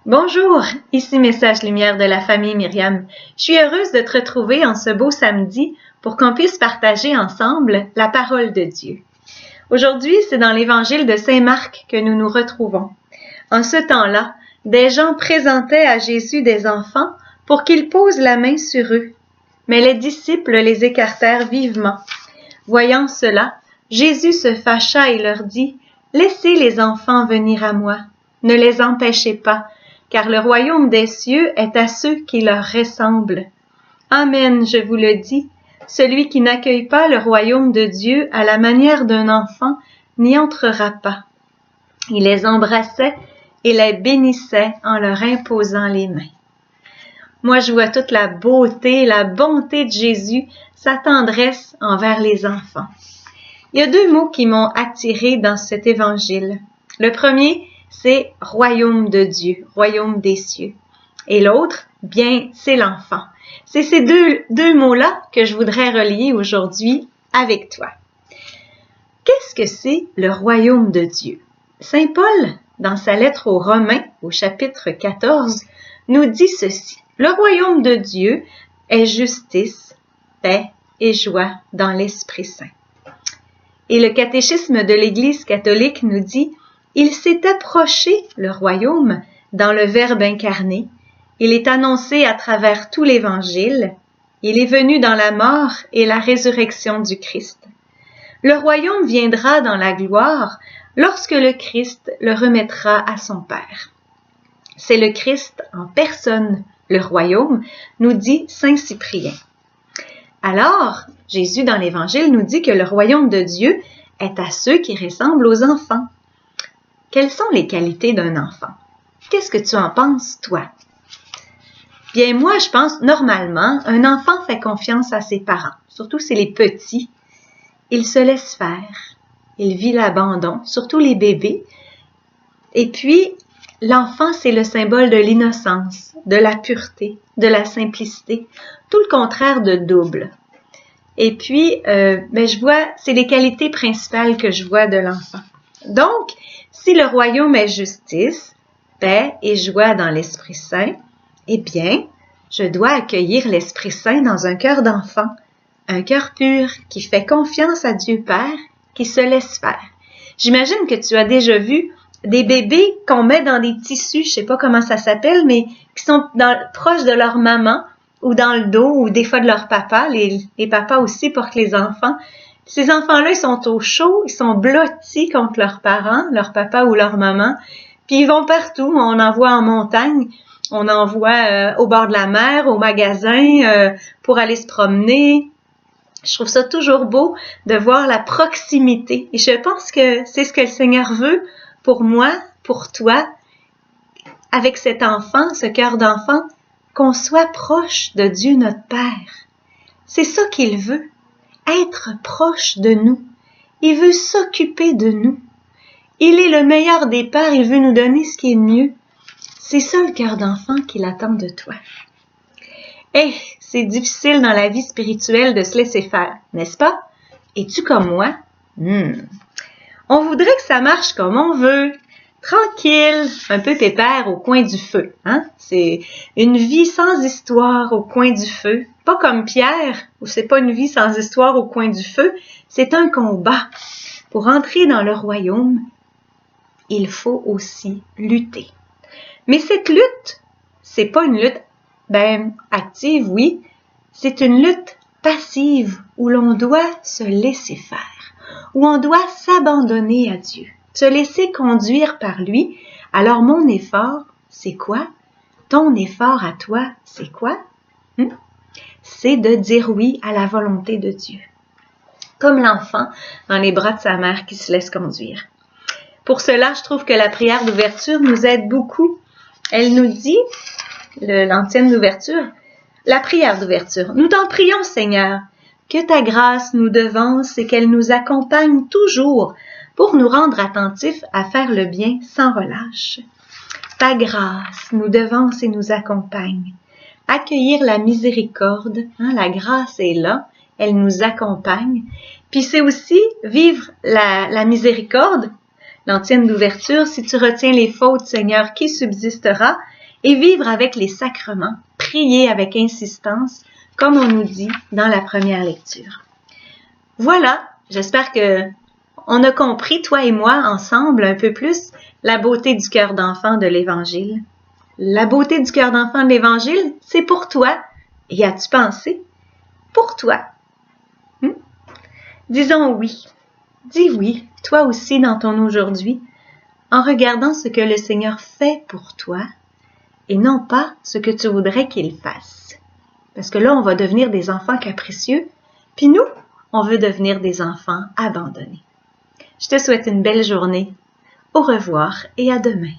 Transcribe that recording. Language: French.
Bonjour, ici Message Lumière de la famille Myriam. Je suis heureuse de te retrouver en ce beau samedi pour qu'on puisse partager ensemble la parole de Dieu. Aujourd'hui, c'est dans l'Évangile de Saint Marc que nous nous retrouvons. En ce temps-là, des gens présentaient à Jésus des enfants pour qu'il pose la main sur eux. Mais les disciples les écartèrent vivement. Voyant cela, Jésus se fâcha et leur dit « Laissez les enfants venir à moi, ne les empêchez pas, car le royaume des cieux est à ceux qui leur ressemblent. Amen, je vous le dis, celui qui n'accueille pas le royaume de Dieu à la manière d'un enfant n'y entrera pas. » Il les embrassait et les bénissait en leur imposant les mains. Moi, je vois toute la beauté, la bonté de Jésus, sa tendresse envers les enfants. Il y a deux mots qui m'ont attirée dans cet évangile. Le premier, c'est « royaume de Dieu », « royaume des cieux ». Et l'autre, bien, c'est l'enfant. C'est ces deux mots-là que je voudrais relier aujourd'hui avec toi. Qu'est-ce que c'est le royaume de Dieu? Saint Paul, dans sa lettre aux Romains, au chapitre 14, nous dit ceci. Le royaume de Dieu est justice, paix et joie dans l'Esprit Saint. Et le catéchisme de l'Église catholique nous dit « Il s'est approché, le royaume, dans le Verbe incarné. Il est annoncé à travers tout l'Évangile. Il est venu dans la mort et la résurrection du Christ. Le royaume viendra dans la gloire lorsque le Christ le remettra à son Père. C'est le Christ en personne, le royaume, nous dit saint Cyprien. Alors, Jésus dans l'Évangile nous dit que le royaume de Dieu est à ceux qui ressemblent aux enfants. Quelles sont les qualités d'un enfant? Qu'est-ce que tu en penses, toi? Bien, moi, je pense, normalement, un enfant fait confiance à ses parents, surtout si les petits. Il se laisse faire. Il vit l'abandon, surtout les bébés. Et puis, l'enfant, c'est le symbole de l'innocence, de la pureté, de la simplicité, tout le contraire de double. Et puis, je vois, c'est les qualités principales que je vois de l'enfant. Donc, si le royaume est justice, paix et joie dans l'Esprit Saint, eh bien, je dois accueillir l'Esprit Saint dans un cœur d'enfant, un cœur pur qui fait confiance à Dieu Père, qui se laisse faire. J'imagine que tu as déjà vu des bébés qu'on met dans des tissus, je sais pas comment ça s'appelle, mais qui sont proches de leur maman ou dans le dos ou des fois de leur papa. Les papas aussi portent les enfants. Ces enfants-là, ils sont au chaud, ils sont blottis contre leurs parents, leur papa ou leur maman. Puis ils vont partout, on en voit en montagne, on en voit au bord de la mer, au magasin, pour aller se promener. Je trouve ça toujours beau de voir la proximité. Et je pense que c'est ce que le Seigneur veut pour moi, pour toi, avec cet enfant, ce cœur d'enfant, qu'on soit proche de Dieu notre Père. C'est ça qu'il veut, être proche de nous. Il veut s'occuper de nous. Il est le meilleur des pères, il veut nous donner ce qui est mieux. C'est ça le cœur d'enfant qu'il attend de toi. C'est difficile dans la vie spirituelle de se laisser faire, n'est-ce pas? Es-tu comme moi? On voudrait que ça marche comme on veut, tranquille, un peu pépère au coin du feu. C'est une vie sans histoire au coin du feu. Pas comme Pierre, où c'est pas une vie sans histoire au coin du feu, c'est un combat. Pour entrer dans le royaume, il faut aussi lutter. Mais cette lutte, c'est pas une lutte, active, oui, c'est une lutte passive où l'on doit se laisser faire, où on doit s'abandonner à Dieu, se laisser conduire par lui. Alors mon effort, c'est quoi? Ton effort à toi, c'est quoi? C'est de dire oui à la volonté de Dieu. Comme l'enfant dans les bras de sa mère qui se laisse conduire. Pour cela, je trouve que la prière d'ouverture nous aide beaucoup. Elle nous dit, l'antienne d'ouverture, la prière d'ouverture. Nous t'en prions, Seigneur, que ta grâce nous devance et qu'elle nous accompagne toujours pour nous rendre attentifs à faire le bien sans relâche. Ta grâce nous devance et nous accompagne. Accueillir la miséricorde, la grâce est là, elle nous accompagne. Puis c'est aussi vivre la miséricorde, l'antienne d'ouverture, si tu retiens les fautes, Seigneur, qui subsistera? et vivre avec les sacrements, prier avec insistance, comme on nous dit dans la première lecture. Voilà, j'espère que on a compris, toi et moi, ensemble, un peu plus, la beauté du cœur d'enfant de l'Évangile. La beauté du cœur d'enfant de l'Évangile, c'est pour toi. Y as-tu pensé? Pour toi. Disons oui. Dis oui, toi aussi dans ton aujourd'hui, en regardant ce que le Seigneur fait pour toi et non pas ce que tu voudrais qu'il fasse. Parce que là, on va devenir des enfants capricieux, puis nous, on veut devenir des enfants abandonnés. Je te souhaite une belle journée. Au revoir et à demain.